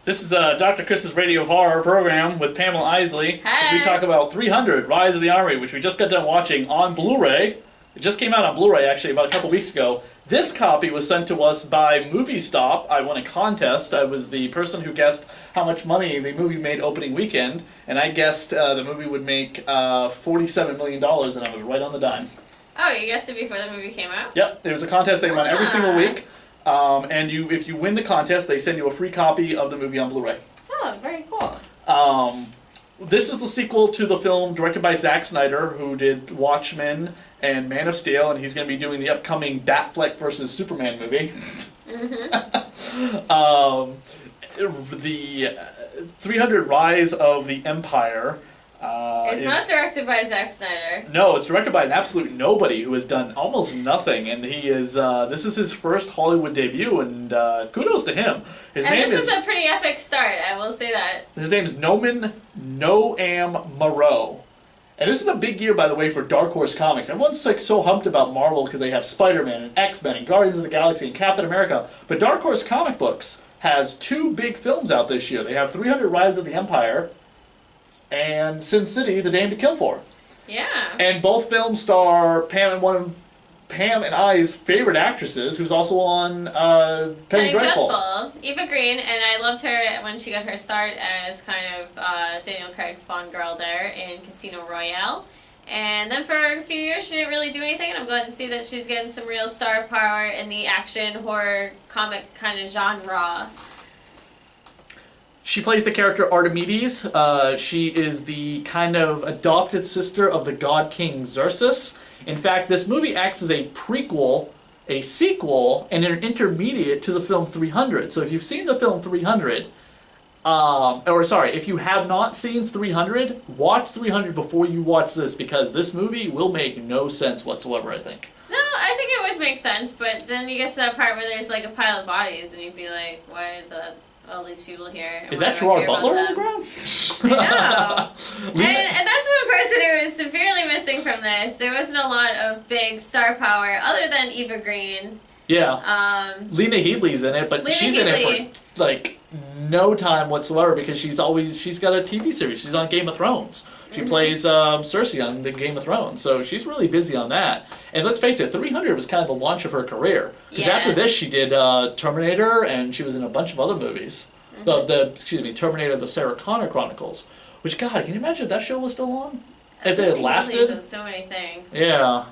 This is Dr. Chris's Radio Horror program with Pamela Isley. Hi. As we talk about 300, Rise of the Army, which we just got done watching on Blu-ray. It just came out on Blu-ray, actually, about a couple weeks ago. This copy was sent to us by Movie Stop. I won a contest. I was the person who guessed how much money the movie made opening weekend, and I guessed the movie would make $47 million, and I was right on the dime. Oh, you guessed it before the movie came out? Yep, there was a contest they run every single week. And if you win the contest, they send you a free copy of the movie on Blu-ray. Oh, very cool. This is the sequel to the film directed by Zack Snyder, who did Watchmen and Man of Steel, and he's going to be doing the upcoming Batfleck versus Superman movie. The 300 Rise of the Empire. It's not directed by Zack Snyder. No, it's directed by an absolute nobody who has done almost nothing, and he is. This is his first Hollywood debut, and kudos to him. This is a pretty epic start, I will say that. His name's Noam Moreau, and this is a big year, by the way, for Dark Horse Comics. Everyone's like so humped about Marvel because they have Spider-Man and X-Men and Guardians of the Galaxy and Captain America, but Dark Horse Comic Books has two big films out this year. They have 300 Rise of the Empire and Sin City, The Dame to Kill For. Yeah. And both films star Pam and I's favorite actresses, who's also on Penny Dreadful. Eva Green, and I loved her when she got her start as kind of Daniel Craig's Bond girl there in Casino Royale. And then for a few years she didn't really do anything, and I'm glad to see that she's getting some real star power in the action, horror, comic kind of genre. She plays the character Archimedes. She is the kind of adopted sister of the god king Xerxes. In fact, this movie acts as a prequel, a sequel, and an intermediate to the film 300. So if you've seen the film 300, if you have not seen 300, watch 300 before you watch this, because this movie will make no sense whatsoever, I think. No, I think it would make sense, but then you get to that part where there's like a pile of bodies, and you'd be like, why all these people here? Is that Gerard Butler on the ground? I know. and that's one person who was severely missing from this. There wasn't a lot of big star power other than Eva Green. Yeah. Lena Headey's in it, but she's in it for like no time whatsoever because she's got a TV series. She's on Game of Thrones. She plays Cersei on the Game of Thrones, so she's really busy on that. And let's face it, 300 was kind of the launch of her career. Because after this, she did Terminator, and she was in a bunch of other movies. Terminator: The Sarah Connor Chronicles. Which, God, can you imagine if that show was still on? If it had lasted? Done so many things. Yeah.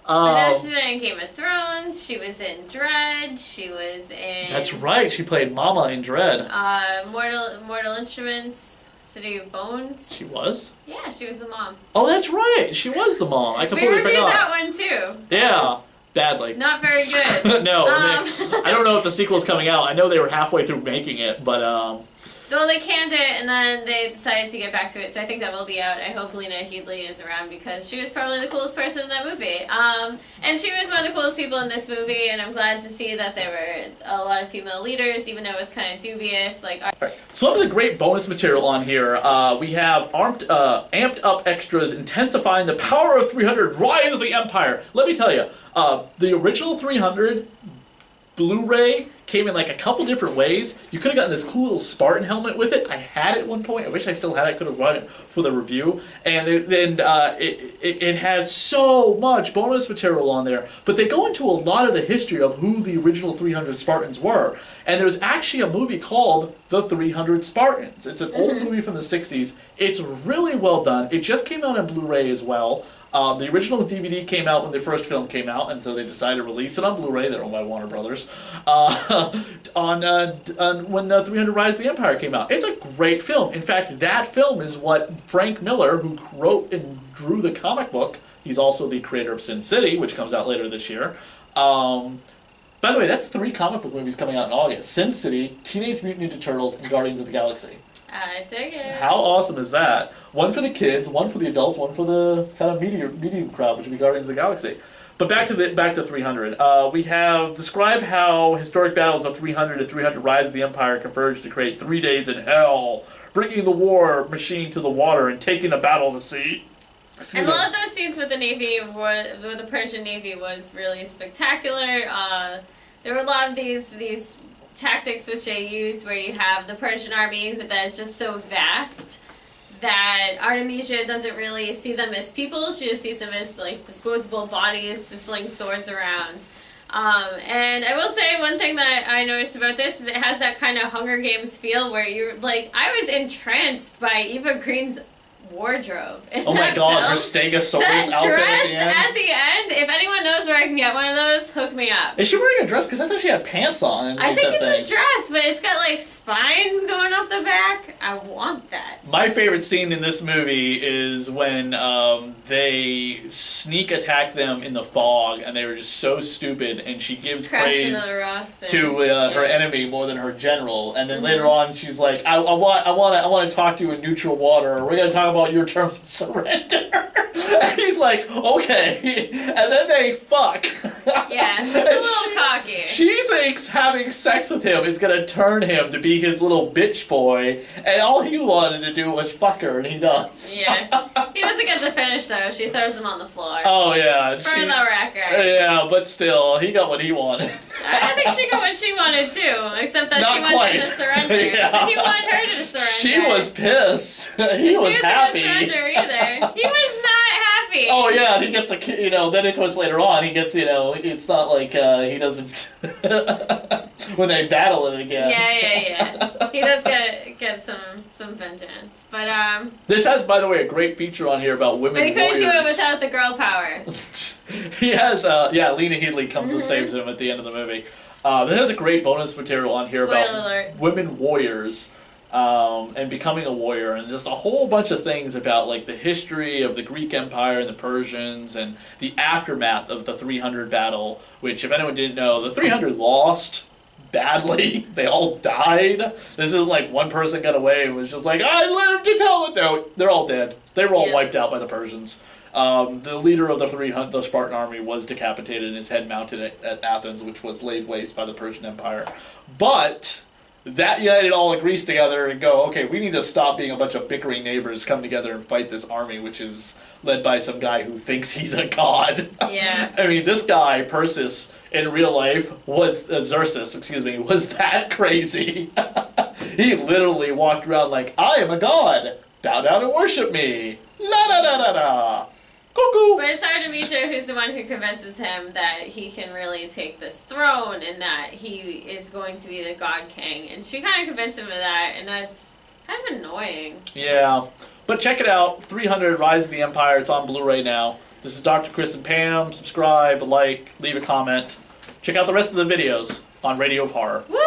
But now she's been in Game of Thrones. She was in Dread. She was in. That's right. She played Mama in Dread. Mortal Instruments. City of Bones. She was? Yeah, she was the mom. Oh, that's right. She was the mom. I completely forgot. We reviewed that one too. Yeah. Badly. Not very good. No. I don't know if the sequel's coming out. I know they were halfway through making it, but Well, they canned it, and then they decided to get back to it, so I think that will be out. I hope Lena Headey is around, because she was probably the coolest person in that movie. And she was one of the coolest people in this movie, and I'm glad to see that there were a lot of female leaders, even though it was kind of dubious. Some of the great bonus material on here, we have amped up extras intensifying the power of 300 Rise of the Empire. Let me tell you, the original 300 Blu-ray came in like a couple different ways. You could have gotten this cool little Spartan helmet with it. I had it at one point. I wish I still had it. I could have run it for the review. And it had so much bonus material on there. But they go into a lot of the history of who the original 300 Spartans were. And there's actually a movie called The 300 Spartans. It's an old movie from the 60s. It's really well done. It just came out on Blu-ray as well. The original DVD came out when the first film came out, and so they decided to release it on Blu-ray. They're owned by Warner Brothers. When 300 Rise of the Empire came out. It's a great film. In fact, that film is what Frank Miller, who wrote and drew the comic book, he's also the creator of Sin City, which comes out later this year. By the way, that's 3 comic book movies coming out in August. Sin City, Teenage Mutant Ninja Turtles, and Guardians of the Galaxy. I dig it. How awesome is that? One for the kids, one for the adults, one for the kind of medium crowd, which would be Guardians of the Galaxy. But back to 300. We have described how historic battles of 300 and 300 Rise of the Empire converged to create 3 days in hell, bringing the war machine to the water and taking the battle to sea. And a lot of those scenes with the Navy, with the Persian Navy, was really spectacular. There were a lot of these tactics which they use, where you have the Persian army that is just so vast that Artemisia doesn't really see them as people. She just sees them as like disposable bodies to sling swords around. And I will say one thing that I noticed about this is it has that kind of Hunger Games feel where you're like, I was entranced by Eva Green's wardrobe. Oh my god, her Stegosaurus that outfit dress at the end. if anyone knows where I can get one of those, hook me up. Is she wearing a dress? Because I thought she had pants on. I think it's a dress, but it's got like spines going up the back. I want that. My favorite scene in this movie is when they sneak attack them in the fog, and they were just so stupid, and she gives praise to her enemy more than her general, and then later on she's like, I want to talk to you in neutral water. We're gonna talk about your terms of surrender. And he's like, okay, and then they fuck. Yeah, she's a little cocky. She thinks having sex with him is gonna turn him to be his little bitch boy, and all he wanted to do was fuck her, and he does. Yeah. He doesn't get to finish, though. She throws him on the floor. Oh, yeah. For the record. Yeah, but still, he got what he wanted. I think she got what she wanted, too. Except that Not she wanted quite. him to surrender. Yeah. But he wanted her to surrender. She was pissed. He was happy. She wasn't going to surrender either. He was not happy. Oh, yeah, and he gets the, then it goes later on, he gets, it's not like he doesn't, when they battle it again. Yeah. He does get some vengeance. But, This has, by the way, a great feature on here about women warriors. But he couldn't do it without the girl power. He has, Lena Headey comes and saves him at the end of the movie. This has a great bonus material on here about women warriors. And becoming a warrior, and just a whole bunch of things about like the history of the Greek Empire and the Persians and the aftermath of the 300 battle, which if anyone didn't know, the 300 lost badly. They all died. This isn't like one person got away and was just like, I lived to tell it. No, they're all dead. They were all wiped out by the Persians. The leader of the Spartan army was decapitated and his head mounted at Athens, which was laid waste by the Persian Empire. But that united all of Greece together and go, okay, we need to stop being a bunch of bickering neighbors, come together and fight this army, which is led by some guy who thinks he's a god. Yeah. I mean, this guy, Perseus, in real life, was that crazy. He literally walked around like, I am a god. Bow down and worship me. La da da da da. Cuckoo. But it's Artemisia who's the one who convinces him that he can really take this throne and that he is going to be the God King. And she kind of convinced him of that, and that's kind of annoying. Yeah. But check it out. 300 Rise of the Empire. It's on Blu-ray now. This is Dr. Chris and Pam. Subscribe, like, leave a comment. Check out the rest of the videos on Radio of Horror. Woo!